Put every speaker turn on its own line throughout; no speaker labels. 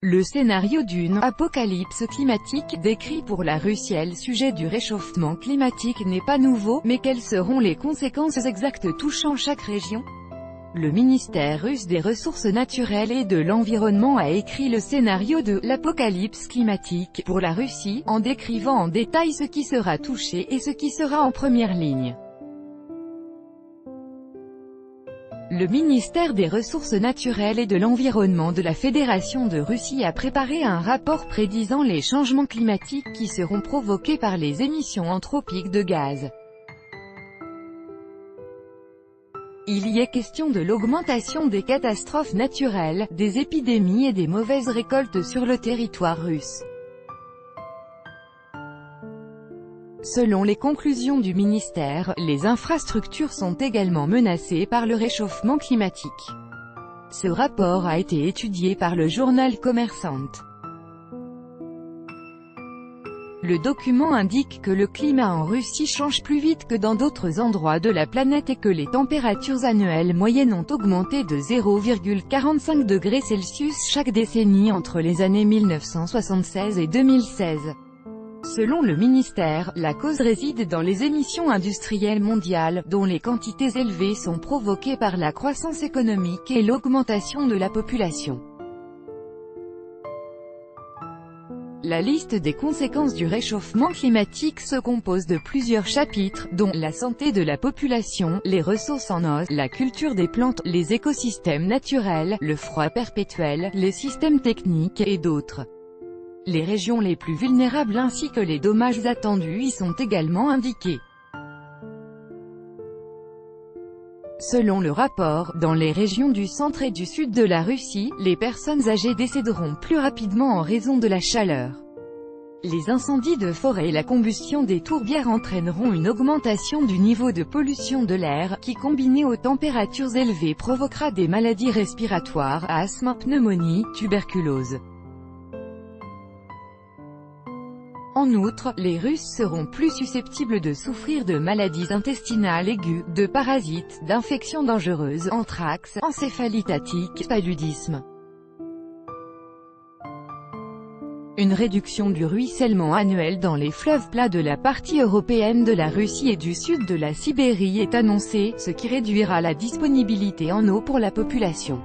Le scénario d'une « apocalypse climatique » décrit pour la Russie le sujet du réchauffement climatique n'est pas nouveau, mais quelles seront les conséquences exactes touchant chaque région? Le ministère russe des Ressources naturelles et de l'Environnement a écrit le scénario de « l'apocalypse climatique » pour la Russie, en décrivant en détail ce qui sera touché et ce qui sera en première ligne. Le ministère des Ressources naturelles et de l'Environnement de la Fédération de Russie a préparé un rapport prédisant les changements climatiques qui seront provoqués par les émissions anthropiques de gaz. Il y est question de l'augmentation des catastrophes naturelles, des épidémies et des mauvaises récoltes sur le territoire russe. Selon les conclusions du ministère, les infrastructures sont également menacées par le réchauffement climatique. Ce rapport a été étudié par le journal Kommersant. Le document indique que le climat en Russie change plus vite que dans d'autres endroits de la planète et que les températures annuelles moyennes ont augmenté de 0,45 degrés Celsius chaque décennie entre les années 1976 et 2016. Selon le ministère, la cause réside dans les émissions industrielles mondiales, dont les quantités élevées sont provoquées par la croissance économique et l'augmentation de la population. La liste des conséquences du réchauffement climatique se compose de plusieurs chapitres, dont la santé de la population, les ressources en eau, la culture des plantes, les écosystèmes naturels, le froid perpétuel, les systèmes techniques, et d'autres. Les régions les plus vulnérables ainsi que les dommages attendus y sont également indiqués. Selon le rapport, dans les régions du centre et du sud de la Russie, les personnes âgées décéderont plus rapidement en raison de la chaleur. Les incendies de forêt et la combustion des tourbières entraîneront une augmentation du niveau de pollution de l'air, qui combinée aux températures élevées provoquera des maladies respiratoires, asthme, pneumonie, tuberculose. En outre, les Russes seront plus susceptibles de souffrir de maladies intestinales aiguës, de parasites, d'infections dangereuses, anthrax, encéphalite attique, paludisme. Une réduction du ruissellement annuel dans les fleuves plats de la partie européenne de la Russie et du sud de la Sibérie est annoncée, ce qui réduira la disponibilité en eau pour la population.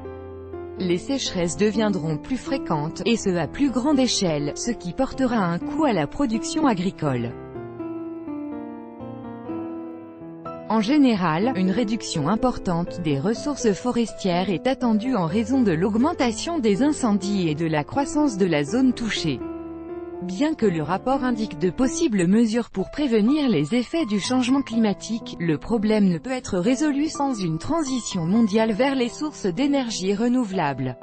Les sécheresses deviendront plus fréquentes, et ce à plus grande échelle, ce qui portera un coup à la production agricole. En général, une réduction importante des ressources forestières est attendue en raison de l'augmentation des incendies et de la croissance de la zone touchée. Bien que le rapport indique de possibles mesures pour prévenir les effets du changement climatique, le problème ne peut être résolu sans une transition mondiale vers les sources d'énergie renouvelables.